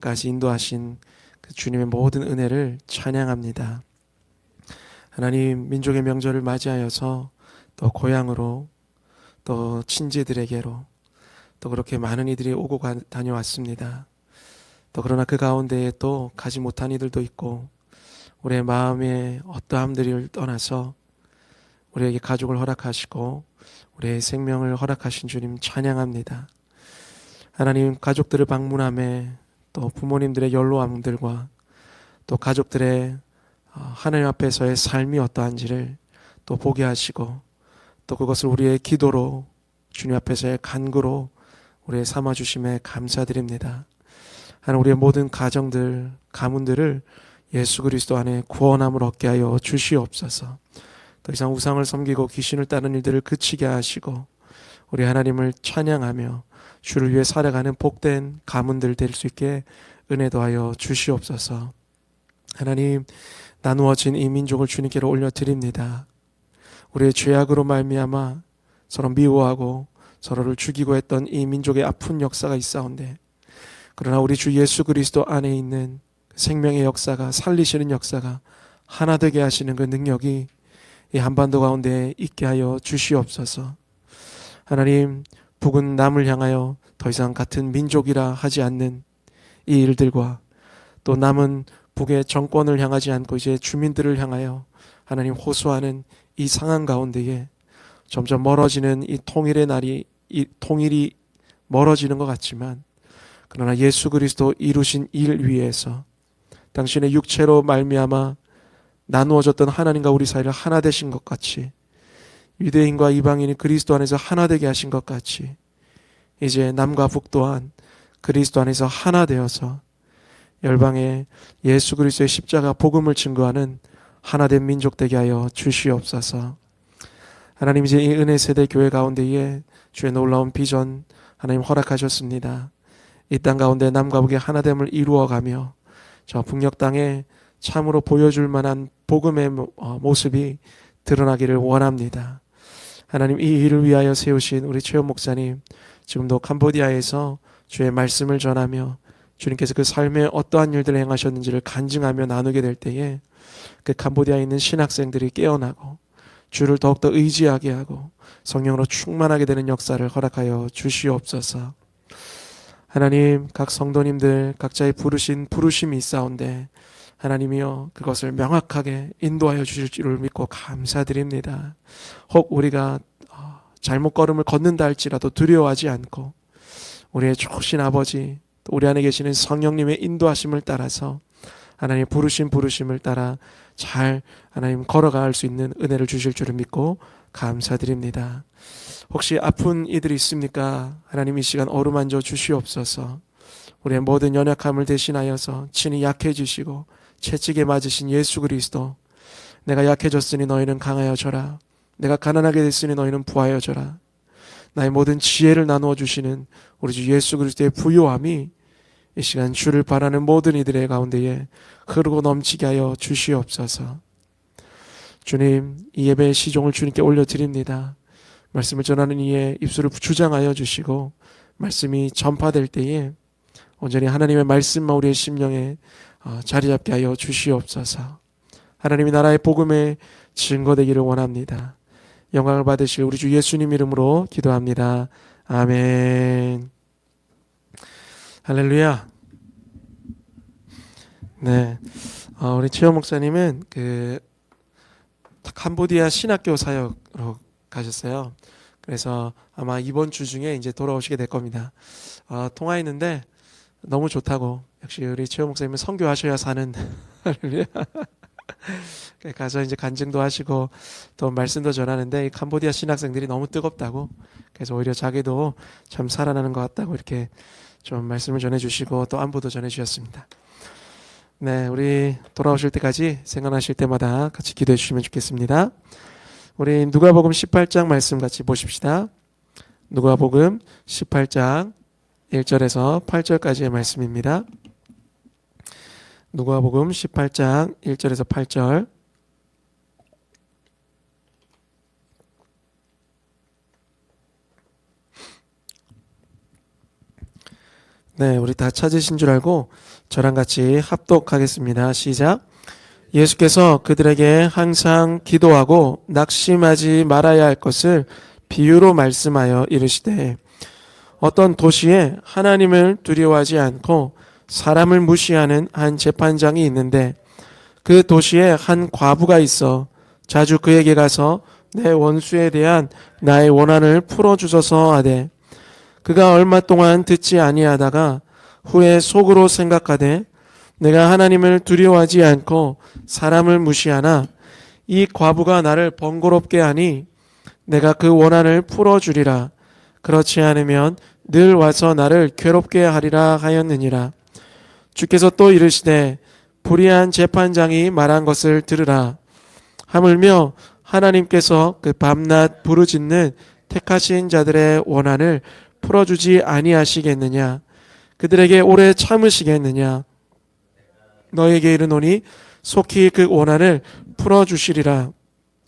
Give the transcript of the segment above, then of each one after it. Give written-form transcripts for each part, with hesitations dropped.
까지 인도하신 그 주님의 모든 은혜를 찬양합니다. 하나님, 민족의 명절을 맞이하여서 또 고향으로 또 친지들에게로 또 그렇게 많은 이들이 오고 다녀왔습니다. 또 그러나 그 가운데에 또 가지 못한 이들도 있고 우리의 마음의 어떠함들을 떠나서 우리에게 가족을 허락하시고 우리의 생명을 허락하신 주님 찬양합니다. 하나님, 가족들을 방문함에 또 부모님들의 연로함들과 또 가족들의 하나님 앞에서의 삶이 어떠한지를 또 보게 하시고 또 그것을 우리의 기도로 주님 앞에서의 간구로 우리의 삼아주심에 감사드립니다. 하나님, 우리의 모든 가정들, 가문들을 예수 그리스도 안에 구원함을 얻게 하여 주시옵소서. 더 이상 우상을 섬기고 귀신을 따르는 일들을 그치게 하시고 우리 하나님을 찬양하며 주를 위해 살아가는 복된 가문들 될 수 있게 은혜 더하여 주시옵소서. 하나님, 나누어진 이 민족을 주님께로 올려드립니다. 우리의 죄악으로 말미암아 서로 미워하고 서로를 죽이고 했던 이 민족의 아픈 역사가 있사온데, 그러나 우리 주 예수 그리스도 안에 있는 생명의 역사가, 살리시는 역사가, 하나 되게 하시는 그 능력이 이 한반도 가운데 있게 하여 주시옵소서. 하나님, 북은 남을 향하여 더 이상 같은 민족이라 하지 않는 이 일들과 또 남은 북의 정권을 향하지 않고 이제 주민들을 향하여 하나님 호소하는 이 상황 가운데에 점점 멀어지는 이 통일의 날이, 이 통일이 멀어지는 것 같지만, 그러나 예수 그리스도 이루신 일 위에서 당신의 육체로 말미암아 나누어졌던 하나님과 우리 사이를 하나 되신 것 같이, 유대인과 이방인이 그리스도 안에서 하나 되게 하신 것 같이, 이제 남과 북 또한 그리스도 안에서 하나 되어서 열방에 예수 그리스도의 십자가 복음을 증거하는 하나된 민족 되게 하여 주시옵소서. 하나님, 이제 이 은혜 세대 교회 가운데에 주의 놀라운 비전 하나님 허락하셨습니다. 이 땅 가운데 남과 북의 하나됨을 이루어가며 저 북녘 땅에 참으로 보여줄 만한 복음의 모습이 드러나기를 원합니다. 하나님, 이 일을 위하여 세우신 우리 최원 목사님, 지금도 캄보디아에서 주의 말씀을 전하며 주님께서 그 삶에 어떠한 일들을 행하셨는지를 간증하며 나누게 될 때에 그 캄보디아에 있는 신학생들이 깨어나고 주를 더욱더 의지하게 하고 성령으로 충만하게 되는 역사를 허락하여 주시옵소서. 하나님, 각 성도님들 각자의 부르신 부르심이 있사온데 하나님이여 그것을 명확하게 인도하여 주실 줄을 믿고 감사드립니다. 혹 우리가 잘못 걸음을 걷는다 할지라도 두려워하지 않고 우리의 좋으신 아버지, 우리 안에 계시는 성령님의 인도하심을 따라서 하나님 부르신 부르심을 따라 잘 하나님 걸어갈 수 있는 은혜를 주실 줄을 믿고 감사드립니다. 혹시 아픈 이들이 있습니까? 하나님, 이 시간 어루만져 주시옵소서. 우리의 모든 연약함을 대신하여서 친히 약해지시고 채찍에 맞으신 예수 그리스도, 내가 약해졌으니 너희는 강하여져라, 내가 가난하게 됐으니 너희는 부하여져라, 나의 모든 지혜를 나누어 주시는 우리 주 예수 그리스도의 부요함이 이 시간 주를 바라는 모든 이들의 가운데에 흐르고 넘치게 하여 주시옵소서. 주님, 이 예배의 시종을 주님께 올려드립니다. 말씀을 전하는 이의 입술을 주장하여 주시고 말씀이 전파될 때에 온전히 하나님의 말씀만 우리의 심령에 자리 잡게 하여 주시옵소서. 하나님의 나라의 복음에 증거되기를 원합니다. 영광을 받으실 우리 주 예수님 이름으로 기도합니다. 아멘. 할렐루야. 네, 우리 최영 목사님은 그 캄보디아 신학교 사역으로 가셨어요. 그래서 아마 이번 주 중에 이제 돌아오시게 될 겁니다. 통화했는데 너무 좋다고, 역시 우리 최영 목사님은 선교하셔야 사는 할렐루야. 가서 이제 간증도 하시고 또 말씀도 전하는데 이 캄보디아 신학생들이 너무 뜨겁다고, 그래서 오히려 자기도 참 살아나는 것 같다고 이렇게 좀 말씀을 전해주시고 또 안부도 전해주셨습니다. 네, 우리 돌아오실 때까지 생각나실 때마다 같이 기도해 주시면 좋겠습니다. 우리 누가복음 18장 말씀 같이 보십시다. 누가복음 18장 1절에서 8절까지의 말씀입니다. 누가복음 18장 1절에서 8절. 네, 우리 다 찾으신 줄 알고 저랑 같이 합독하겠습니다. 시작. 예수께서 그들에게 항상 기도하고 낙심하지 말아야 할 것을 비유로 말씀하여 이르시되 어떤 도시에 하나님을 두려워하지 않고 사람을 무시하는 한 재판장이 있는데 그 도시에 한 과부가 있어 자주 그에게 가서 내 원수에 대한 나의 원한을 풀어주소서 하되 그가 얼마 동안 듣지 아니하다가 후에 속으로 생각하되 내가 하나님을 두려워하지 않고 사람을 무시하나 이 과부가 나를 번거롭게 하니 내가 그 원한을 풀어주리라. 그렇지 않으면 늘 와서 나를 괴롭게 하리라 하였느니라. 주께서 또 이르시되 불의한 재판장이 말한 것을 들으라. 하물며 하나님께서 그 밤낮 부르짖는 택하신 자들의 원한을 풀어주지 아니하시겠느냐. 그들에게 오래 참으시겠느냐. 너에게 이르노니 속히 그 원한을 풀어주시리라.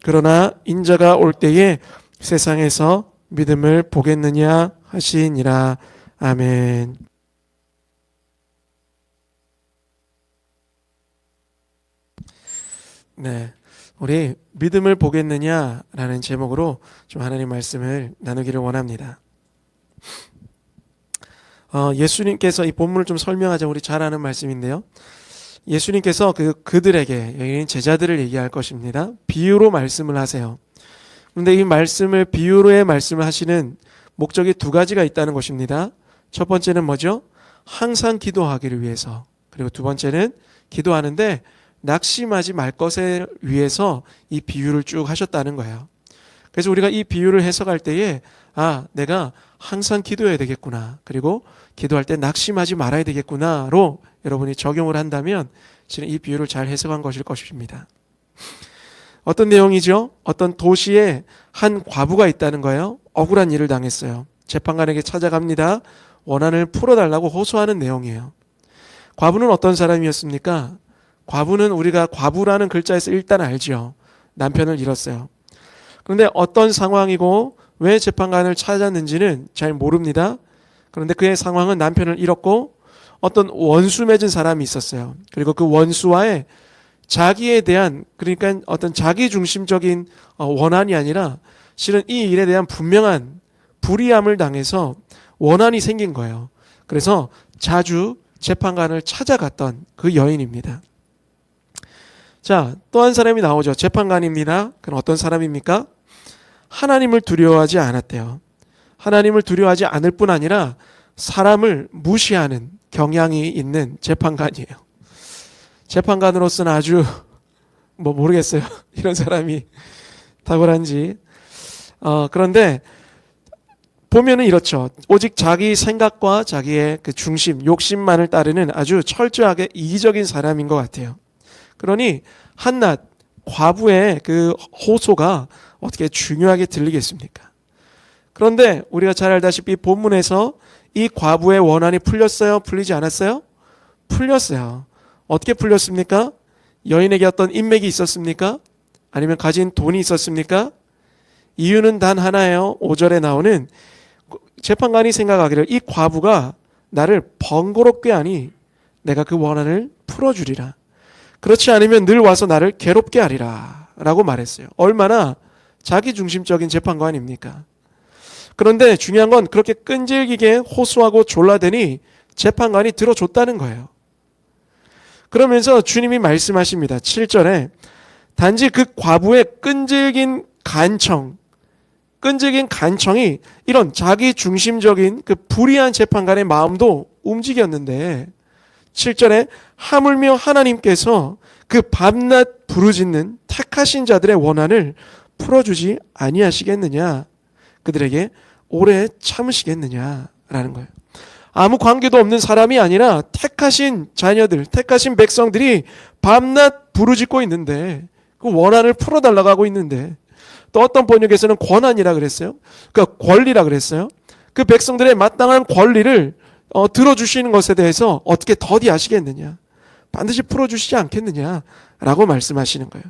그러나 인자가 올 때에 세상에서 믿음을 보겠느냐 하시니라. 아멘. 네, 우리 믿음을 보겠느냐라는 제목으로 좀 하나님 말씀을 나누기를 원합니다. 예수님께서 이 본문을 좀 설명하자. 우리 잘 아는 말씀인데요. 예수님께서 그들에게, 여기는 제자들을 얘기할 것입니다. 비유로 말씀을 하세요. 그런데 이 말씀을 비유로의 말씀을 하시는 목적이 두 가지가 있다는 것입니다. 첫 번째는 뭐죠? 항상 기도하기를 위해서. 그리고 두 번째는 기도하는데 낙심하지 말 것을 위해서 이 비유를 쭉 하셨다는 거예요. 그래서 우리가 이 비유를 해석할 때에 내가 항상 기도해야 되겠구나. 그리고 기도할 때 낙심하지 말아야 되겠구나로 여러분이 적용을 한다면 실은 이 비유를 잘 해석한 것일 것입니다. 어떤 내용이죠? 어떤 도시에 한 과부가 있다는 거예요. 억울한 일을 당했어요. 재판관에게 찾아갑니다. 원한을 풀어달라고 호소하는 내용이에요. 과부는 어떤 사람이었습니까? 과부는 우리가 과부라는 글자에서 일단 알죠. 남편을 잃었어요. 그런데 어떤 상황이고 왜 재판관을 찾았는지는 잘 모릅니다. 그런데 그의 상황은 남편을 잃었고 어떤 원수 맺은 사람이 있었어요. 그리고 그 원수와의 자기에 대한, 그러니까 어떤 자기 중심적인 원한이 아니라 실은 이 일에 대한 분명한 불이함을 당해서 원한이 생긴 거예요. 그래서 자주 재판관을 찾아갔던 그 여인입니다. 자, 또 한 사람이 나오죠. 재판관입니다. 그럼 어떤 사람입니까? 하나님을 두려워하지 않았대요. 하나님을 두려워하지 않을 뿐 아니라 사람을 무시하는 경향이 있는 재판관이에요. 재판관으로서는 아주 모르겠어요. 이런 사람이 탁월한지. 그런데 보면은 이렇죠. 오직 자기 생각과 자기의 그 중심, 욕심만을 따르는 아주 철저하게 이기적인 사람인 것 같아요. 그러니 한낱 과부의 그 호소가 어떻게 중요하게 들리겠습니까? 그런데 우리가 잘 알다시피 본문에서 이 과부의 원한이 풀렸어요? 풀리지 않았어요? 풀렸어요. 어떻게 풀렸습니까? 여인에게 어떤 인맥이 있었습니까? 아니면 가진 돈이 있었습니까? 이유는 단 하나예요. 5절에 나오는 재판관이 생각하기를 이 과부가 나를 번거롭게 하니 내가 그 원한을 풀어주리라. 그렇지 않으면 늘 와서 나를 괴롭게 하리라 라고 말했어요. 얼마나 자기중심적인 재판관입니까? 그런데 중요한 건 그렇게 끈질기게 호소하고 졸라대니 재판관이 들어줬다는 거예요. 그러면서 주님이 말씀하십니다. 7절에 단지 그 과부의 끈질긴 간청이 이런 자기중심적인 그 불의한 재판관의 마음도 움직였는데 7절에 하물며 하나님께서 그 밤낮 부르짖는 택하신 자들의 원한을 풀어주지 아니하시겠느냐, 그들에게 오래 참으시겠느냐라는 거예요. 아무 관계도 없는 사람이 아니라 택하신 자녀들, 택하신 백성들이 밤낮 부르짖고 있는데 그 원한을 풀어달라고 하고 있는데, 또 어떤 번역에서는 권한이라 그랬어요. 그러니까 권리라 그랬어요. 그 백성들의 마땅한 권리를 들어주시는 것에 대해서 어떻게 더디하시겠느냐, 반드시 풀어주시지 않겠느냐라고 말씀하시는 거예요.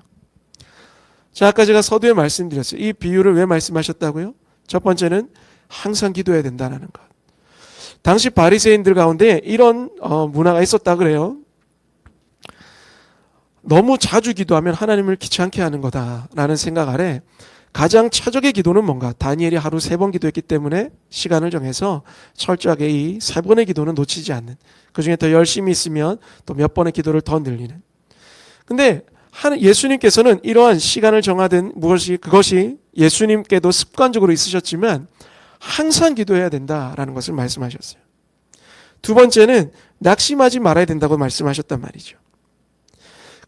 자, 아까 제가 서두에 말씀드렸어요. 이 비유를 왜 말씀하셨다고요? 첫 번째는 항상 기도해야 된다는 것. 당시 바리새인들 가운데 이런 문화가 있었다 그래요. 너무 자주 기도하면 하나님을 귀찮게 하는 거다라는 생각 아래 가장 최적의 기도는 뭔가? 다니엘이 하루 3번 기도했기 때문에 시간을 정해서 철저하게 이 3번의 기도는 놓치지 않는, 그중에 더 열심히 있으면 또 몇 번의 기도를 더 늘리는. 근데 예수님께서는 이러한 시간을 정하든 그것이 예수님께도 습관적으로 있으셨지만 항상 기도해야 된다라는 것을 말씀하셨어요. 두 번째는 낙심하지 말아야 된다고 말씀하셨단 말이죠.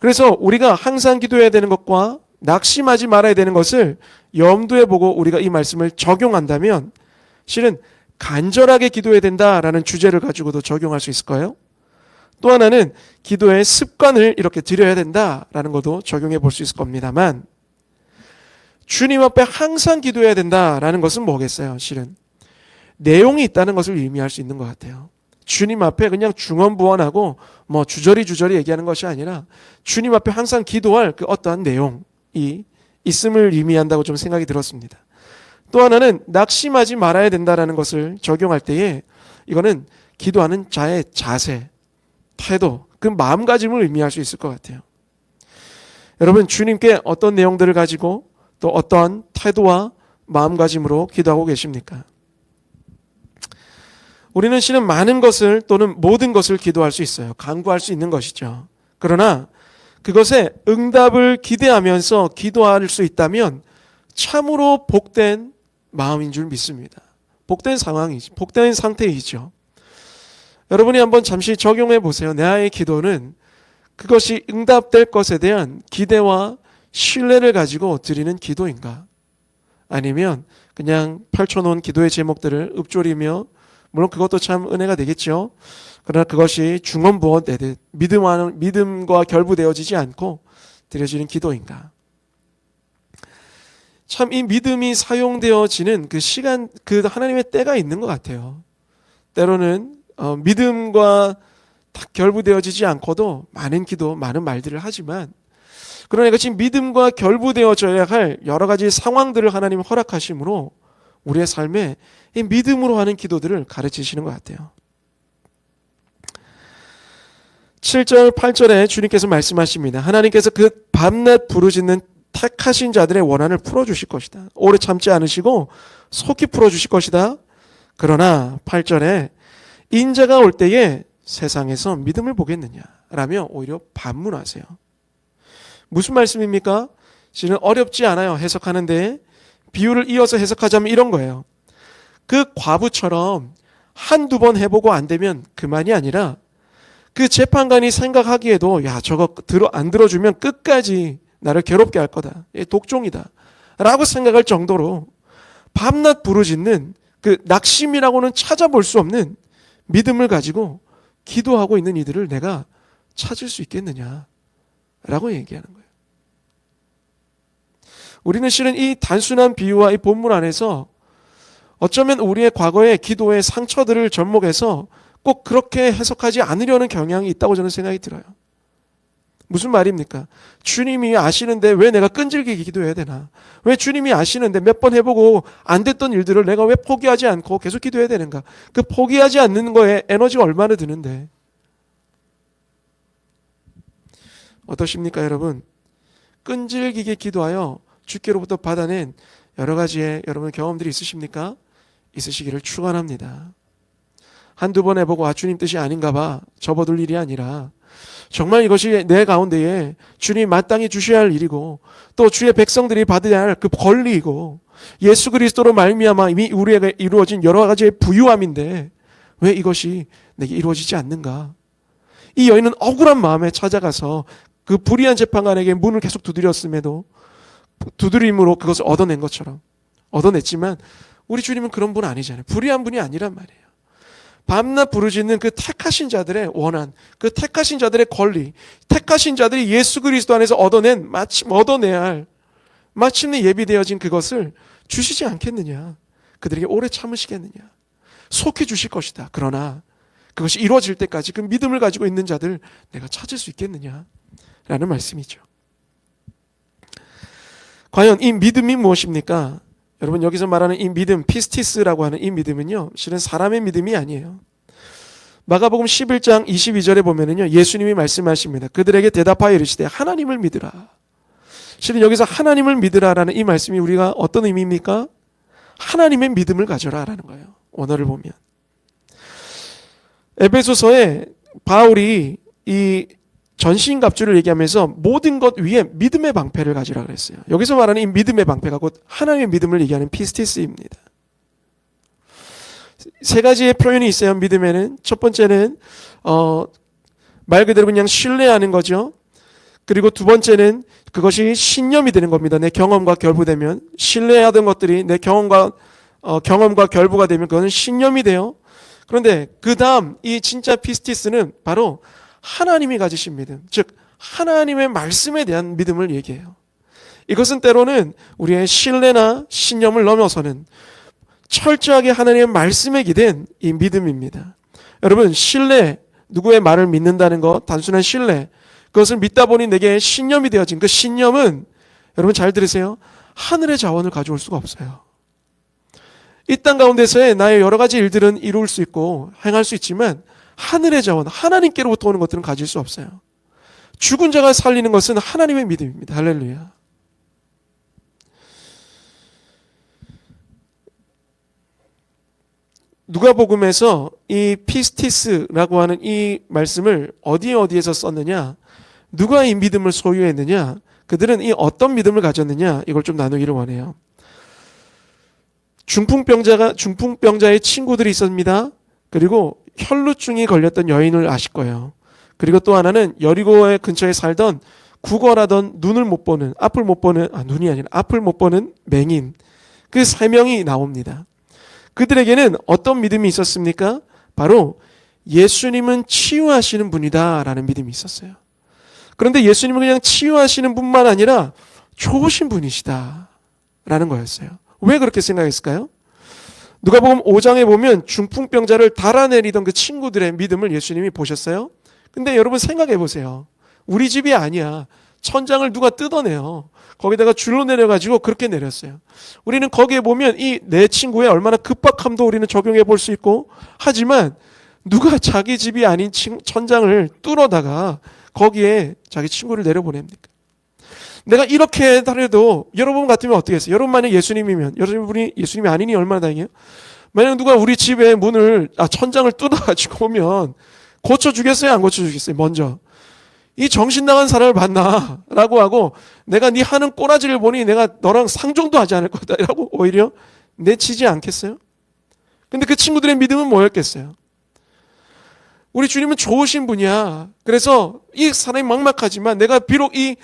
그래서 우리가 항상 기도해야 되는 것과 낙심하지 말아야 되는 것을 염두에 보고 우리가 이 말씀을 적용한다면 실은 간절하게 기도해야 된다라는 주제를 가지고도 적용할 수 있을까요? 또 하나는 기도의 습관을 이렇게 들여야 된다라는 것도 적용해 볼 수 있을 겁니다만, 주님 앞에 항상 기도해야 된다라는 것은 뭐겠어요? 실은 내용이 있다는 것을 의미할 수 있는 것 같아요. 주님 앞에 그냥 중언부언하고 주저리 얘기하는 것이 아니라 주님 앞에 항상 기도할 그 어떠한 내용이 있음을 의미한다고 좀 생각이 들었습니다. 또 하나는 낙심하지 말아야 된다라는 것을 적용할 때에 이거는 기도하는 자의 자세, 태도, 그 마음가짐을 의미할 수 있을 것 같아요. 여러분, 주님께 어떤 내용들을 가지고 또 어떠한 태도와 마음가짐으로 기도하고 계십니까? 우리는 실은 많은 것을 또는 모든 것을 기도할 수 있어요. 간구할 수 있는 것이죠. 그러나 그것에 응답을 기대하면서 기도할 수 있다면 참으로 복된 마음인 줄 믿습니다. 복된 상황이죠. 복된 상태이죠. 여러분이 한번 잠시 적용해 보세요. 나의 기도는 그것이 응답될 것에 대한 기대와 신뢰를 가지고 드리는 기도인가? 아니면 그냥 펼쳐놓은 기도의 제목들을 읊조리며, 물론 그것도 참 은혜가 되겠죠. 그러나 그것이 중언부언되듯 믿음과 결부되어지지 않고 드려지는 기도인가? 참 이 믿음이 사용되어지는 그 시간, 그 하나님의 때가 있는 것 같아요. 때로는 믿음과 딱 결부되어지지 않고도 많은 기도, 많은 말들을 하지만, 그러나 이것이 믿음과 결부되어져야 할 여러 가지 상황들을 하나님 허락하심으로 우리의 삶에 이 믿음으로 하는 기도들을 가르치시는 것 같아요. 7절, 8절에 주님께서 말씀하십니다. 하나님께서 그 밤낮 부르짖는 택하신 자들의 원한을 풀어주실 것이다. 오래 참지 않으시고 속히 풀어주실 것이다. 그러나 8절에 인자가 올 때에 세상에서 믿음을 보겠느냐 라며 오히려 반문하세요. 무슨 말씀입니까? 실은 어렵지 않아요. 해석하는데 비유를 이어서 해석하자면 이런 거예요. 그 과부처럼 한두 번 해보고 안 되면 그만이 아니라 그 재판관이 생각하기에도 야 저거 안 들어주면 끝까지 나를 괴롭게 할 거다. 독종이다. 라고 생각할 정도로 밤낮 부르짖는 그 낙심이라고는 찾아볼 수 없는 믿음을 가지고 기도하고 있는 이들을 내가 찾을 수 있겠느냐 라고 얘기하는 거예요. 우리는 실은 이 단순한 비유와 이 본문 안에서 어쩌면 우리의 과거의 기도의 상처들을 접목해서 꼭 그렇게 해석하지 않으려는 경향이 있다고 저는 생각이 들어요. 무슨 말입니까? 주님이 아시는데 왜 내가 끈질기게 기도해야 되나? 왜 주님이 아시는데 몇 번 해보고 안 됐던 일들을 내가 왜 포기하지 않고 계속 기도해야 되는가? 그 포기하지 않는 거에 에너지가 얼마나 드는데. 어떠십니까 여러분? 끈질기게 기도하여 주께로부터 받아낸 여러 가지의 여러분 경험들이 있으십니까? 있으시기를 축원합니다. 한두 번 해보고 주님 뜻이 아닌가 봐 접어둘 일이 아니라 정말 이것이 내 가운데에 주님 마땅히 주셔야 할 일이고 또 주의 백성들이 받아야 할 그 권리이고 예수 그리스도로 말미암아 이미 우리에게 이루어진 여러 가지의 부유함인데 왜 이것이 내게 이루어지지 않는가? 이 여인은 억울한 마음에 찾아가서 그 불의한 재판관에게 문을 계속 두드렸음에도 두드림으로 그것을 얻어낸 것처럼 얻어냈지만 우리 주님은 그런 분 아니잖아요. 불의한 분이 아니란 말이에요. 밤낮 부르짖는 그 택하신 자들의 원한, 그 택하신 자들의 권리, 택하신 자들이 예수 그리스도 안에서 얻어내야 할 마침내 예비되어진 그것을 주시지 않겠느냐? 그들에게 오래 참으시겠느냐? 속히 주실 것이다. 그러나 그것이 이루어질 때까지 그 믿음을 가지고 있는 자들 내가 찾을 수 있겠느냐? 라는 말씀이죠. 과연 이 믿음이 무엇입니까? 여러분 여기서 말하는 이 믿음, 피스티스라고 하는 이 믿음은요, 실은 사람의 믿음이 아니에요. 마가복음 11장 22절에 보면은요, 예수님이 말씀하십니다. 그들에게 대답하여 이르시되 하나님을 믿으라. 실은 여기서 하나님을 믿으라라는 이 말씀이 우리가 어떤 의미입니까? 하나님의 믿음을 가져라라는 거예요. 원어를 보면. 에베소서에 바울이 이 전신갑주를 얘기하면서 모든 것 위에 믿음의 방패를 가지라 그랬어요. 여기서 말하는 이 믿음의 방패가 곧 하나님의 믿음을 얘기하는 피스티스입니다. 세 가지의 표현이 있어요. 믿음에는 첫 번째는 말 그대로 그냥 신뢰하는 거죠. 그리고 두 번째는 그것이 신념이 되는 겁니다. 내 경험과 결부되면 신뢰하던 것들이 내 경험과 결부가 되면 그것은 신념이 돼요. 그런데 그 다음 이 진짜 피스티스는 바로 하나님이 가지신 믿음, 즉 하나님의 말씀에 대한 믿음을 얘기해요. 이것은 때로는 우리의 신뢰나 신념을 넘어서는 철저하게 하나님의 말씀에 기댄 이 믿음입니다. 여러분, 신뢰, 누구의 말을 믿는다는 것, 단순한 신뢰, 그것을 믿다 보니 내게 신념이 되어진 그 신념은, 여러분 잘 들으세요, 하늘의 자원을 가져올 수가 없어요. 이 땅 가운데서의 나의 여러 가지 일들은 이룰 수 있고 행할 수 있지만 하늘의 자원, 하나님께로부터 오는 것들은 가질 수 없어요. 죽은 자가 살리는 것은 하나님의 믿음입니다. 할렐루야. 누가복음에서 이 피스티스라고 하는 이 말씀을 어디에서 썼느냐, 누가 이 믿음을 소유했느냐, 그들은 이 어떤 믿음을 가졌느냐, 이걸 좀 나누기를 원해요. 중풍병자의 친구들이 있습니다. 그리고 혈루증이 걸렸던 여인을 아실 거예요. 그리고 또 하나는 여리고의 근처에 살던 구걸하던 눈을 못 보는, 앞을 못 보는, 눈이 아니라 앞을 못 보는 맹인, 그 세 명이 나옵니다. 그들에게는 어떤 믿음이 있었습니까? 바로 예수님은 치유하시는 분이다 라는 믿음이 있었어요. 그런데 예수님은 그냥 치유하시는 분만 아니라 좋으신 분이시다 라는 거였어요. 왜 그렇게 생각했을까요? 누가복음 5장에 보면 중풍병자를 달아내리던 그 친구들의 믿음을 예수님이 보셨어요. 근데 여러분 생각해 보세요. 우리 집이 아니야. 천장을 누가 뜯어내요. 거기다가 줄로 내려가지고 그렇게 내렸어요. 우리는 거기에 보면 이 내 친구의 얼마나 급박함도 우리는 적용해 볼 수 있고, 하지만 누가 자기 집이 아닌 천장을 뚫어다가 거기에 자기 친구를 내려보냅니까? 내가 이렇게 해도 여러분 같으면 어떻게 했어요? 여러분 만약 예수님이면, 여러분이 예수님이 아니니 얼마나 다행이에요? 만약 누가 우리 집에 천장을 뚫어가지고 오면 고쳐주겠어요? 안 고쳐주겠어요? 먼저 이 정신 나간 사람을 만나라고 하고, 내가 네 하는 꼬라지를 보니 내가 너랑 상종도 하지 않을 거다라고 오히려 내치지 않겠어요? 근데 그 친구들의 믿음은 뭐였겠어요? 우리 주님은 좋으신 분이야. 그래서 이 사람이 막막하지만 내가 비록 이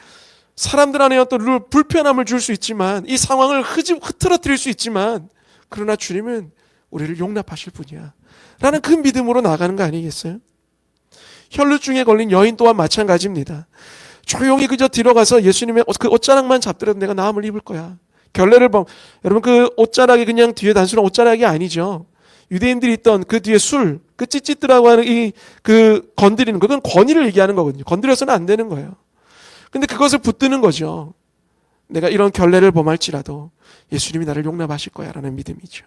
사람들 안에 어떤 불편함을 줄 수 있지만, 이 상황을 흐트러뜨릴 수 있지만, 그러나 주님은 우리를 용납하실 분이야 라는 그 믿음으로 나가는 거 아니겠어요? 혈루증에 걸린 여인 또한 마찬가지입니다. 조용히 그저 들어가서 예수님의 그 옷자락만 잡더라도 내가 나음을 입을 거야. 결례를 여러분, 그 옷자락이 그냥 뒤에 단순한 옷자락이 아니죠. 유대인들이 있던 그 뒤에 그 찌찌뜨라고 하는 그 건드리는, 그건 권위를 얘기하는 거거든요. 건드려서는 안 되는 거예요. 근데 그것을 붙드는 거죠. 내가 이런 결례를 범할지라도 예수님이 나를 용납하실 거야 라는 믿음이죠.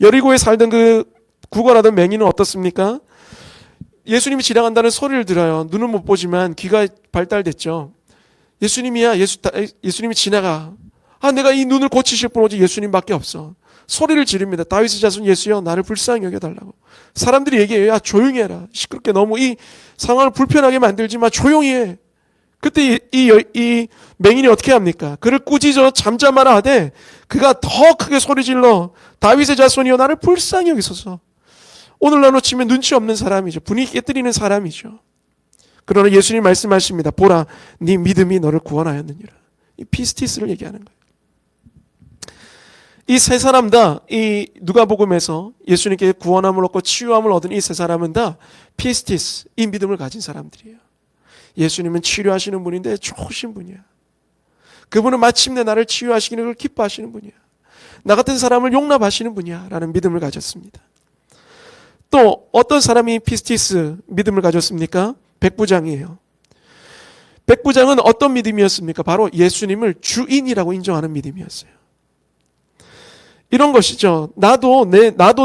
여리고에 살던 그 구걸하던 맹인은 어떻습니까? 예수님이 지나간다는 소리를 들어요. 눈은 못 보지만 귀가 발달됐죠. 예수님이 지나가. 내가 이 눈을 고치실 분 오직 예수님밖에 없어. 소리를 지릅니다. 다윗의 자손 예수여, 나를 불쌍히 여겨달라고. 사람들이 얘기해요. 야, 조용히 해라. 시끄럽게 너무 이 상황을 불편하게 만들지 마. 조용히 해. 그때 이 맹인이 어떻게 합니까? 그를 꾸짖어 잠잠하라 하되 그가 더 크게 소리질러 다윗의 자손이여, 나를 불쌍히 여기소서. 오늘날로 치면 눈치 없는 사람이죠. 분위기 깨뜨리는 사람이죠. 그러나 예수님 말씀하십니다. 보라, 네 믿음이 너를 구원하였느니라. 이 피스티스를 얘기하는 거예요. 이 세 사람 다 이 누가복음에서 예수님께 구원함을 얻고 치유함을 얻은 이 세 사람은 다 피스티스, 이 믿음을 가진 사람들이에요. 예수님은 치료하시는 분인데 좋으신 분이야. 그분은 마침내 나를 치유하시기를 그걸 기뻐하시는 분이야. 나 같은 사람을 용납하시는 분이야 라는 믿음을 가졌습니다. 또 어떤 사람이 피스티스 믿음을 가졌습니까? 백부장이에요. 백부장은 어떤 믿음이었습니까? 바로 예수님을 주인이라고 인정하는 믿음이었어요. 이런 것이죠. 나도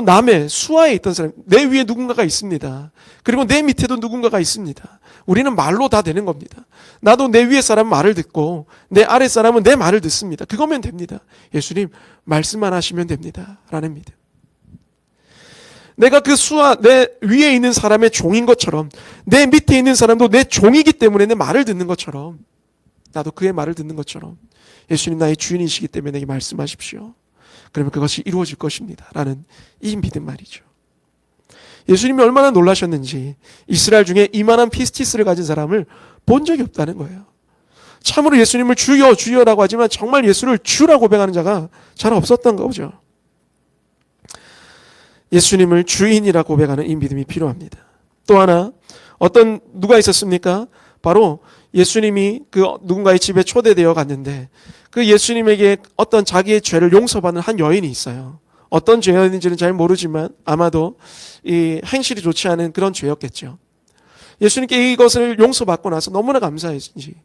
남의 수하에 있던 사람, 내 위에 누군가가 있습니다. 그리고 내 밑에도 누군가가 있습니다. 우리는 말로 다 되는 겁니다. 나도 내 위에 사람 말을 듣고 내 아래 사람은 내 말을 듣습니다. 그거면 됩니다. 예수님 말씀만 하시면 됩니다. 라는 믿음. 내가 그 수하, 내 위에 있는 사람의 종인 것처럼 내 밑에 있는 사람도 내 종이기 때문에 내 말을 듣는 것처럼, 나도 그의 말을 듣는 것처럼 예수님 나의 주인이시기 때문에 내게 말씀하십시오. 그러면 그것이 이루어질 것입니다. 라는 이 믿음 말이죠. 예수님이 얼마나 놀라셨는지 이스라엘 중에 이만한 피스티스를 가진 사람을 본 적이 없다는 거예요. 참으로 예수님을 주여 주여라고 하지만 정말 예수를 주라고 고백하는 자가 잘 없었던 거죠. 예수님을 주인이라고 고백하는 이 믿음이 필요합니다. 또 하나 누가 있었습니까? 바로 예수님이 그 누군가의 집에 초대되어 갔는데 그 예수님에게 어떤 자기의 죄를 용서받는 한 여인이 있어요. 어떤 죄였는지는 잘 모르지만 아마도 이 행실이 좋지 않은 그런 죄였겠죠. 예수님께 이것을 용서받고 나서 너무나 감사했는지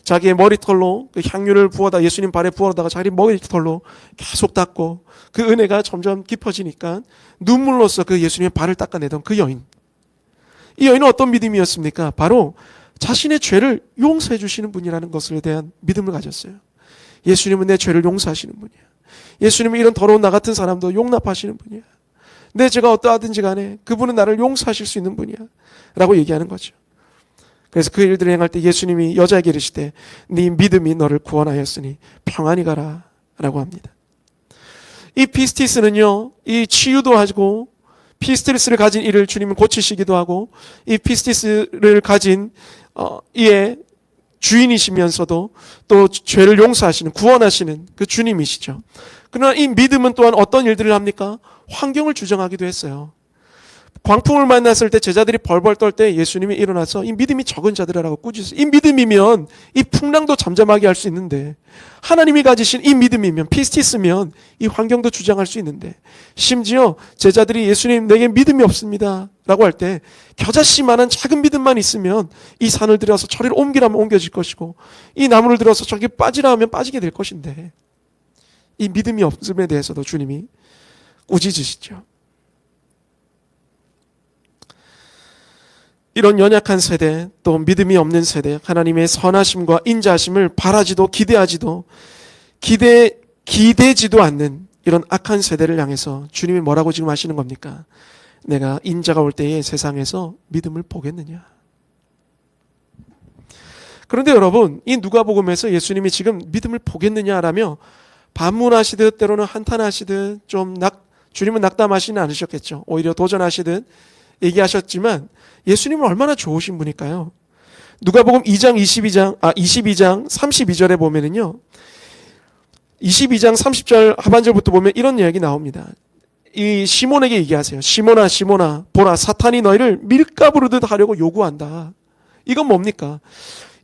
자기의 머리털로 그 향유를 부어다 예수님 발에 부어다가 자기 머리털로 계속 닦고 그 은혜가 점점 깊어지니까 눈물로써 그 예수님의 발을 닦아내던 그 여인. 이 여인은 어떤 믿음이었습니까? 바로 자신의 죄를 용서해 주시는 분이라는 것에 대한 믿음을 가졌어요. 예수님은 내 죄를 용서하시는 분이야. 예수님은 이런 더러운 나 같은 사람도 용납하시는 분이야. 내 죄가 어떠하든지 간에 그분은 나를 용서하실 수 있는 분이야. 라고 얘기하는 거죠. 그래서 그 일들을 행할 때 예수님이 여자에게 이르시되 네 믿음이 너를 구원하였으니 평안히 가라 라고 합니다. 이 피스티스는요, 이 치유도 하고 피스티스를 가진 이를 주님은 고치시기도 하고 이 피스티스를 가진 이의 주인이시면서도 또 죄를 용서하시는 구원하시는 그 주님이시죠. 그러나 이 믿음은 또한 어떤 일들을 합니까? 환경을 주정하기도 했어요. 광풍을 만났을 때 제자들이 벌벌 떨 때 예수님이 일어나서 이 믿음이 적은 자들이라고 꾸짖으세요. 이 믿음이면 이 풍랑도 잠잠하게 할 수 있는데, 하나님이 가지신 이 믿음이면, 피스티스면 이 환경도 주장할 수 있는데, 심지어 제자들이 예수님 내게 믿음이 없습니다 라고 할 때 겨자씨만한 작은 믿음만 있으면 이 산을 들여서 저리로 옮기라면 옮겨질 것이고 이 나무를 들어서 저기 빠지라 하면 빠지게 될 것인데, 이 믿음이 없음에 대해서도 주님이 꾸짖으시죠. 이런 연약한 세대, 또 믿음이 없는 세대, 하나님의 선하심과 인자하심을 바라지도 기대지도 않는 이런 악한 세대를 향해서 주님이 뭐라고 지금 하시는 겁니까? 내가 인자가 올 때에 세상에서 믿음을 보겠느냐? 그런데 여러분, 이 누가복음에서 예수님이 지금 믿음을 보겠느냐라며 반문하시듯 때로는 한탄하시듯 주님은 낙담하시는 않으셨겠죠. 오히려 도전하시듯 얘기하셨지만 예수님은 얼마나 좋으신 분일까요? 누가복음 22장 32절에 보면은요, 22장 30절 하반절부터 보면 이런 이야기 나옵니다. 이 시몬에게 얘기하세요. 시몬아, 시몬아, 보라, 사탄이 너희를 밀가부르듯 하려고 요구한다. 이건 뭡니까?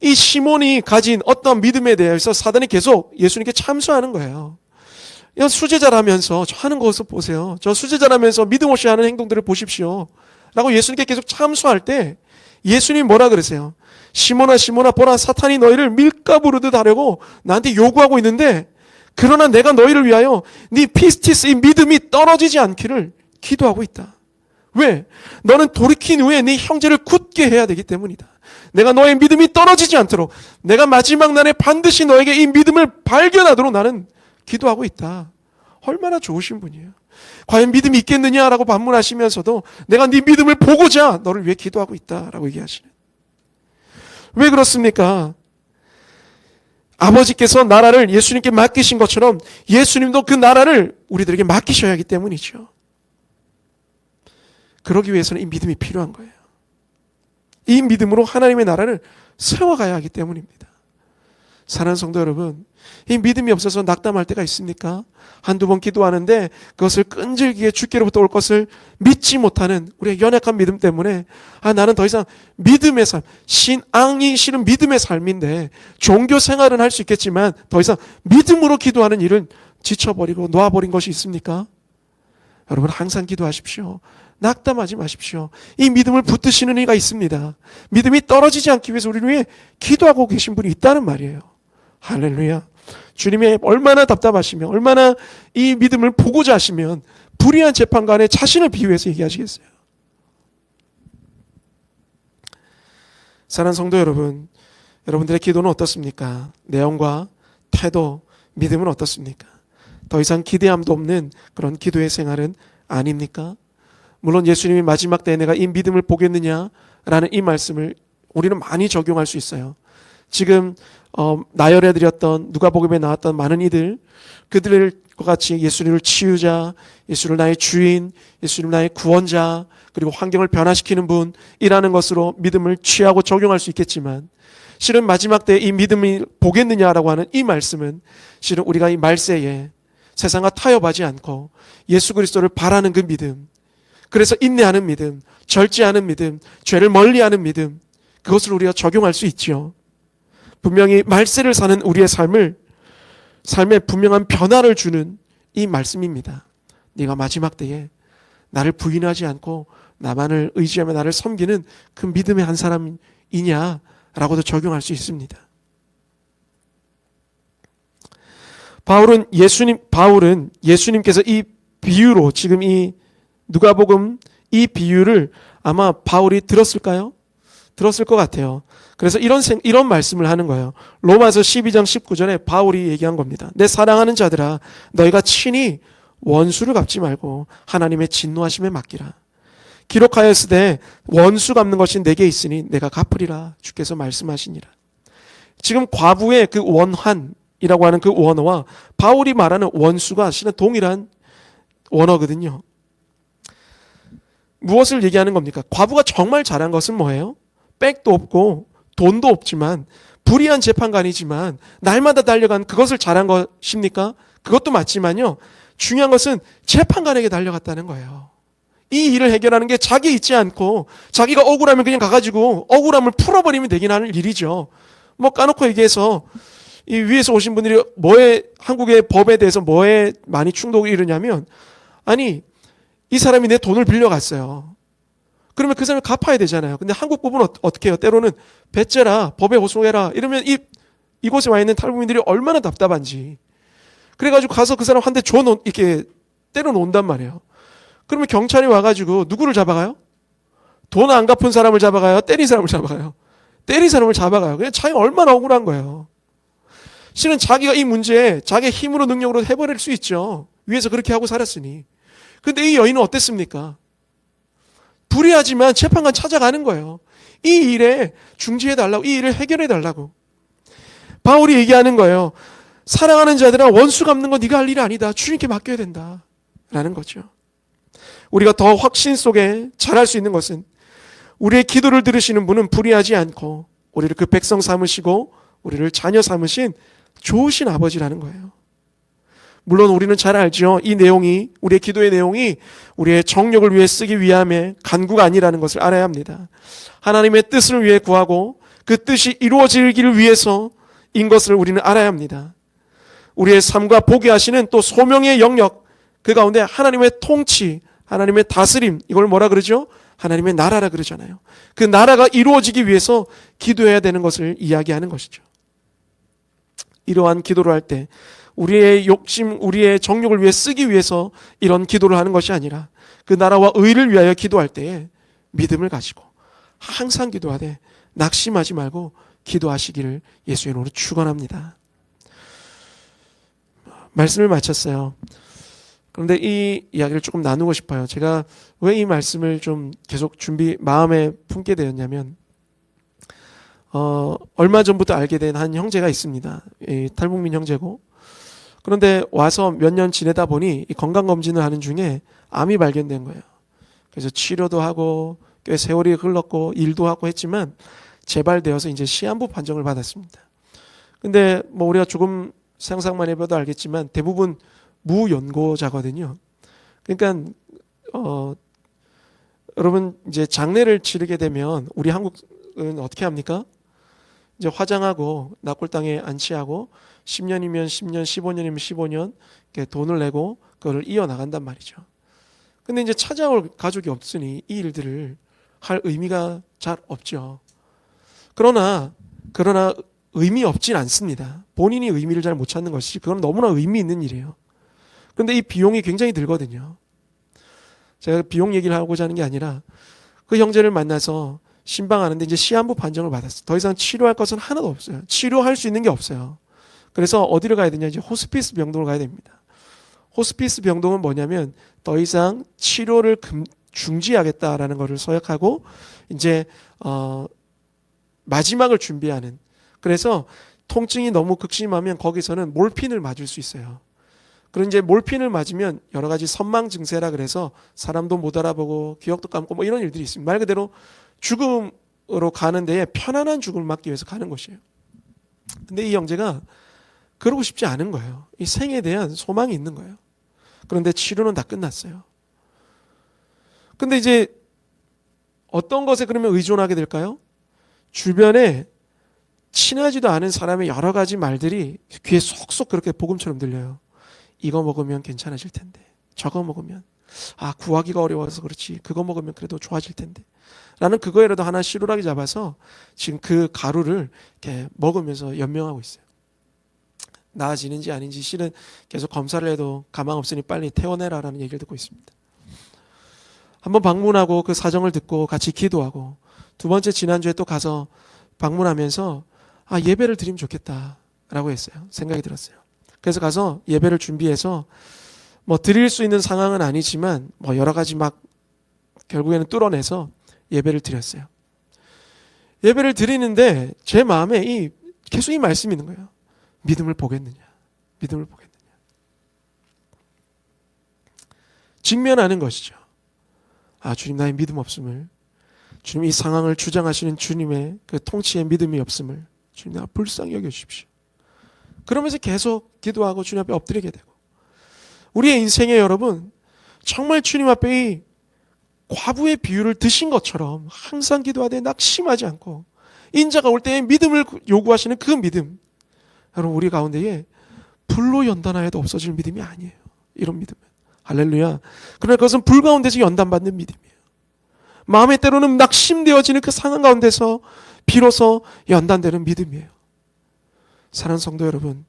이 시몬이 가진 어떤 믿음에 대해서 사단이 계속 예수님께 참수하는 거예요. 수제자라면서 저 하는 것을 보세요. 저 수제자라면서 믿음 없이 하는 행동들을 보십시오. 라고 예수님께 계속 참수할 때 예수님이 뭐라 그러세요? 시몬아, 시몬아, 보라, 사탄이 너희를 밀가부르듯 하려고 나한테 요구하고 있는데, 그러나 내가 너희를 위하여 네 피스티스, 이 믿음이 떨어지지 않기를 기도하고 있다. 왜? 너는 돌이킨 후에 네 형제를 굳게 해야 되기 때문이다. 내가 너의 믿음이 떨어지지 않도록 내가 마지막 날에 반드시 너에게 이 믿음을 발견하도록 나는 기도하고 있다. 얼마나 좋으신 분이에요. 과연 믿음이 있겠느냐라고 반문하시면서도 내가 네 믿음을 보고자 너를 위해 기도하고 있다라고 얘기하시네. 왜 그렇습니까? 아버지께서 나라를 예수님께 맡기신 것처럼 예수님도 그 나라를 우리들에게 맡기셔야 하기 때문이죠. 그러기 위해서는 이 믿음이 필요한 거예요. 이 믿음으로 하나님의 나라를 세워가야 하기 때문입니다. 사랑하는 성도 여러분, 이 믿음이 없어서 낙담할 때가 있습니까? 한두 번 기도하는데 그것을 끈질기게 주께로부터 올 것을 믿지 못하는 우리의 연약한 믿음 때문에 나는 더 이상 믿음의 삶, 신앙이 실은 믿음의 삶인데 종교 생활은 할 수 있겠지만 더 이상 믿음으로 기도하는 일은 지쳐버리고 놓아버린 것이 있습니까? 여러분, 항상 기도하십시오. 낙담하지 마십시오. 이 믿음을 붙드시는 이가 있습니다. 믿음이 떨어지지 않기 위해서 우리를 위해 기도하고 계신 분이 있다는 말이에요. 할렐루야. 주님이 얼마나 답답하시며 얼마나 이 믿음을 보고자 하시면 불의한 재판관에 자신을 비유해서 얘기하시겠어요? 사랑하는 성도 여러분, 여러분들의 기도는 어떻습니까? 내용과 태도, 믿음은 어떻습니까? 더 이상 기대함도 없는 그런 기도의 생활은 아닙니까? 물론 예수님이 마지막 때에 내가 이 믿음을 보겠느냐라는 이 말씀을 우리는 많이 적용할 수 있어요. 지금 나열해드렸던 누가복음에 나왔던 많은 이들, 그들과 같이 예수님을 치유자, 예수를 나의 주인, 예수님 나의 구원자, 그리고 환경을 변화시키는 분이라는 것으로 믿음을 취하고 적용할 수 있겠지만, 실은 마지막 때에 이 믿음을 보겠느냐라고 하는 이 말씀은 실은 우리가 이 말세에 세상과 타협하지 않고 예수 그리스도를 바라는 그 믿음, 그래서 인내하는 믿음, 절제하는 믿음, 죄를 멀리하는 믿음, 그것을 우리가 적용할 수 있죠. 분명히 말세를 사는 우리의 삶에 분명한 변화를 주는 이 말씀입니다. 네가 마지막 때에 나를 부인하지 않고 나만을 의지하며 나를 섬기는 그 믿음의 한 사람이냐라고도 적용할 수 있습니다. 바울은 예수님께서 이 비유로 지금 이 누가복음 이 비유를 아마 바울이 들었을까요? 들었을 것 같아요. 그래서 이런 말씀을 하는 거예요. 로마서 12장 19절에 바울이 얘기한 겁니다. 내 사랑하는 자들아, 너희가 친히 원수를 갚지 말고 하나님의 진노하심에 맡기라. 기록하였으되 원수 갚는 것이 내게 있으니 내가 갚으리라 주께서 말씀하시니라. 지금 과부의 그 원한이라고 하는 그 원어와 바울이 말하는 원수가 실은 동일한 원어거든요. 무엇을 얘기하는 겁니까? 과부가 정말 잘한 것은 뭐예요? 백도 없고 돈도 없지만 불의한 재판관이지만 날마다 달려간 그것을 잘한 것입니까? 그것도 맞지만요. 중요한 것은 재판관에게 달려갔다는 거예요. 이 일을 해결하는 게 자기 있지 않고 자기가 억울하면 그냥 가가지고 억울함을 풀어버리면 되긴 하는 일이죠. 뭐 까놓고 얘기해서 이 위에서 오신 분들이 한국의 법에 대해서 뭐에 많이 충돌을 이루냐면, 아니 이 사람이 내 돈을 빌려갔어요. 그러면 그 사람이 갚아야 되잖아요. 근데 한국 법은 어떻게 해요? 때로는 배째라, 법에 호송해라 이러면 이곳에 와 있는 탈북민들이 얼마나 답답한지. 그래가지고 가서 그 사람 한 대 이렇게 때려 놓는단 말이에요. 그러면 경찰이 와가지고 누구를 잡아가요? 돈 안 갚은 사람을 잡아가요? 때린 사람을 잡아가요? 때린 사람을 잡아가요. 그냥 자기가 얼마나 억울한 거예요. 실은 자기가 이 문제에 자기의 힘으로 능력으로 해버릴 수 있죠. 위에서 그렇게 하고 살았으니. 근데 이 여인은 어땠습니까? 불의하지만 재판관 찾아가는 거예요. 이 일에 중지해달라고, 이 일을 해결해달라고. 바울이 얘기하는 거예요. 사랑하는 자들아, 원수 갚는 건 네가 할 일이 아니다. 주님께 맡겨야 된다 라는 거죠. 우리가 더 확신 속에 잘할 수 있는 것은 우리의 기도를 들으시는 분은 불의하지 않고 우리를 그 백성 삼으시고 우리를 자녀 삼으신 좋으신 아버지라는 거예요. 물론 우리는 잘 알죠. 이 내용이, 우리의 기도의 내용이 우리의 정욕을 위해 쓰기 위함의 간구가 아니라는 것을 알아야 합니다. 하나님의 뜻을 위해 구하고 그 뜻이 이루어지기를 위해서인 것을 우리는 알아야 합니다. 우리의 삶과 보게 하시는 또 소명의 영역, 그 가운데 하나님의 통치, 하나님의 다스림, 이걸 뭐라 그러죠? 하나님의 나라라 그러잖아요. 그 나라가 이루어지기 위해서 기도해야 되는 것을 이야기하는 것이죠. 이러한 기도를 할 때 우리의 욕심, 우리의 정욕을 위해 쓰기 위해서 이런 기도를 하는 것이 아니라 그 나라와 의를 위하여 기도할 때에 믿음을 가지고 항상 기도하되 낙심하지 말고 기도하시기를 예수의 이름으로 축원합니다. 말씀을 마쳤어요. 그런데 이 이야기를 조금 나누고 싶어요. 제가 왜 이 말씀을 좀 계속 마음에 품게 되었냐면, 얼마 전부터 알게 된 한 형제가 있습니다. 탈북민 형제고, 그런데 와서 몇 년 지내다 보니 이 건강검진을 하는 중에 암이 발견된 거예요. 그래서 치료도 하고 꽤 세월이 흘렀고 일도 하고 했지만 재발되어서 이제 시한부 판정을 받았습니다. 근데 뭐 우리가 조금 상상만 해봐도 알겠지만 대부분 무연고자거든요. 그러니까 여러분 이제 장례를 치르게 되면 우리 한국은 어떻게 합니까? 이제 화장하고 낙골당에 안치하고 10년이면 10년, 15년이면 15년 이렇게 돈을 내고 그걸 이어나간단 말이죠. 근데 이제 찾아올 가족이 없으니 이 일들을 할 의미가 잘 없죠. 그러나 의미 없진 않습니다. 본인이 의미를 잘 못 찾는 것이지 그건 너무나 의미 있는 일이에요. 그런데 이 비용이 굉장히 들거든요. 제가 비용 얘기를 하고자 하는 게 아니라 그 형제를 만나서 신방하는데 이제 시한부 판정을 받았어요. 더 이상 치료할 것은 하나도 없어요. 치료할 수 있는 게 없어요. 그래서 어디를 가야 되냐? 이제 호스피스 병동을 가야 됩니다. 호스피스 병동은 뭐냐면 더 이상 치료를 중지하겠다라는 것을 서약하고 이제 마지막을 준비하는. 그래서 통증이 너무 극심하면 거기서는 몰핀을 맞을 수 있어요. 그런 이제 몰핀을 맞으면 여러 가지 선망 증세라 그래서 사람도 못 알아보고 기억도 까먹고 뭐 이런 일들이 있습니다. 말 그대로 죽음으로 가는 데에 편안한 죽음을 맞기 위해서 가는 것이에요. 근데 이 형제가 그러고 싶지 않은 거예요. 이 생에 대한 소망이 있는 거예요. 그런데 치료는 다 끝났어요. 근데 이제 어떤 것에 그러면 의존하게 될까요? 주변에 친하지도 않은 사람의 여러 가지 말들이 귀에 쏙쏙 그렇게 복음처럼 들려요. 이거 먹으면 괜찮아질 텐데, 저거 먹으면 구하기가 어려워서 그렇지, 그거 먹으면 그래도 좋아질 텐데 라는 그거에라도 하나 씨루라기 잡아서 지금 그 가루를 이렇게 먹으면서 연명하고 있어요. 나아지는지 아닌지 실은 계속 검사를 해도 가망 없으니 빨리 퇴원해라라는 얘기를 듣고 있습니다. 한번 방문하고 그 사정을 듣고 같이 기도하고 두 번째 지난주에 또 가서 방문하면서 예배를 드리면 좋겠다라고 했어요. 생각이 들었어요. 그래서 가서 예배를 준비해서 뭐 드릴 수 있는 상황은 아니지만 뭐 여러 가지 막 결국에는 뚫어내서 예배를 드렸어요. 예배를 드리는데 제 마음에 계속 이 말씀이 있는 거예요. 믿음을 보겠느냐? 믿음을 보겠느냐? 직면하는 것이죠. 주님 나의 믿음 없음을, 주님 이 상황을 주장하시는 주님의 그 통치의 믿음이 없음을 주님 나 불쌍히 여겨주십시오. 그러면서 계속 기도하고 주님 앞에 엎드리게 되고 우리의 인생에 여러분 정말 주님 앞에 이 과부의 비유를 드신 것처럼 항상 기도하되 낙심하지 않고 인자가 올 때에 믿음을 요구하시는 그 믿음, 여러분 우리 가운데에 불로 연단하여도 없어질 믿음이 아니에요. 이런 믿음은 할렐루야. 그러나 그것은 불 가운데서 연단받는 믿음이에요. 마음의 때로는 낙심되어지는 그 상황 가운데서 비로소 연단되는 믿음이에요. 사랑하는 성도 여러분,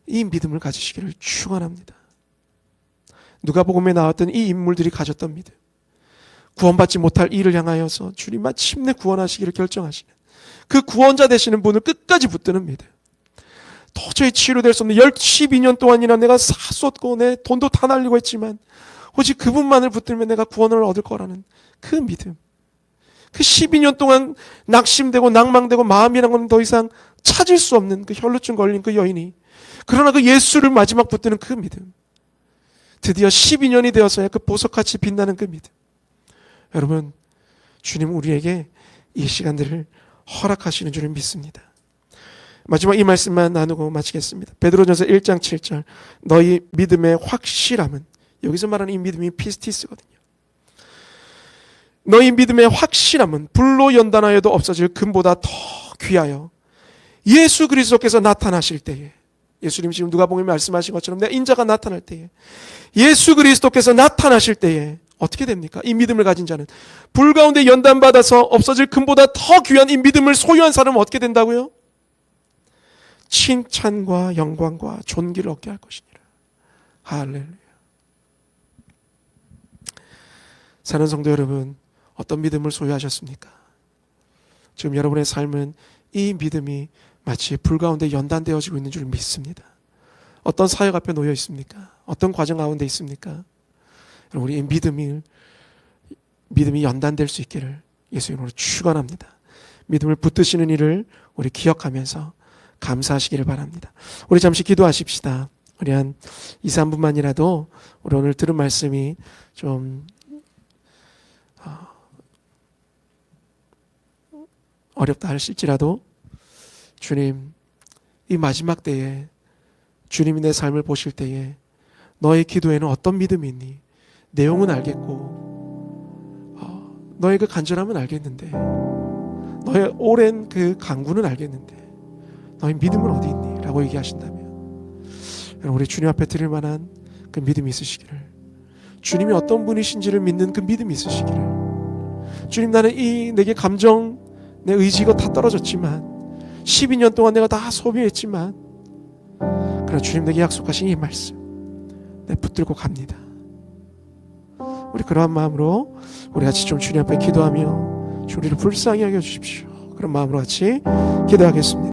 이 믿음을 가지시기를 축원합니다. 누가복음에 나왔던 이 인물들이 가졌던 믿음, 구원받지 못할 이를 향하여서 주님 마침내 구원하시기를 결정하시는 그 구원자 되시는 분을 끝까지 붙드는 믿음, 도저히 치료될 수 없는 12년 동안이나 내가 쏟고 내 돈도 다 날리고 했지만 오직 그분만을 붙들면 내가 구원을 얻을 거라는 그 믿음, 그 12년 동안 낙심되고 낭망되고 마음이란 건 더 이상 찾을 수 없는 그 혈루증 걸린 그 여인이 그러나 그 예수를 마지막 붙드는 그 믿음, 드디어 12년이 되어서야 그 보석같이 빛나는 그 믿음. 여러분 주님은 우리에게 이 시간들을 허락하시는 줄을 믿습니다. 마지막 이 말씀만 나누고 마치겠습니다. 베드로전서 1장 7절 너희 믿음의 확실함은, 여기서 말하는 이 믿음이 피스티스거든요. 너희 믿음의 확실함은 불로 연단하여도 없어질 금보다 더 귀하여 예수 그리스도께서 나타나실 때에, 예수님 지금 누가복음에 말씀하신 것처럼 내 인자가 나타날 때에, 예수 그리스도께서 나타나실 때에 어떻게 됩니까? 이 믿음을 가진 자는 불 가운데 연단받아서 없어질 금보다 더 귀한 이 믿음을 소유한 사람은 어떻게 된다고요? 칭찬과 영광과 존귀를 얻게 할 것이니라. 할렐루야. 사는 성도 여러분, 어떤 믿음을 소유하셨습니까? 지금 여러분의 삶은 이 믿음이 마치 불 가운데 연단되어지고 있는 줄 믿습니다. 어떤 사역 앞에 놓여 있습니까? 어떤 과정 가운데 있습니까? 우리 믿음이 연단될 수 있기를 예수 이름으로 축원합니다. 믿음을 붙드시는 일을 우리 기억하면서 감사하시기를 바랍니다. 우리 잠시 기도하십시다. 우리 한 2, 3분만이라도 우리 오늘 들은 말씀이 좀 어렵다 할지라도 주님, 이 마지막 때에 주님이 내 삶을 보실 때에 너의 기도에는 어떤 믿음이 있니? 내용은 알겠고 너의 그 간절함은 알겠는데, 너의 오랜 그 간구는 알겠는데 너의 믿음은 어디 있니? 라고 얘기하신다면 여러분 우리 주님 앞에 드릴 만한 그 믿음이 있으시기를, 주님이 어떤 분이신지를 믿는 그 믿음이 있으시기를, 주님 나는 내게 감정, 내 의지 이거 다 떨어졌지만 12년 동안 내가 다 소비했지만, 그러나 주님 내게 약속하신 이 말씀 내 붙들고 갑니다. 우리 그러한 마음으로 우리 같이 좀 주님 앞에 기도하며 주님을 불쌍히 여겨 주십시오. 그런 마음으로 같이 기도하겠습니다.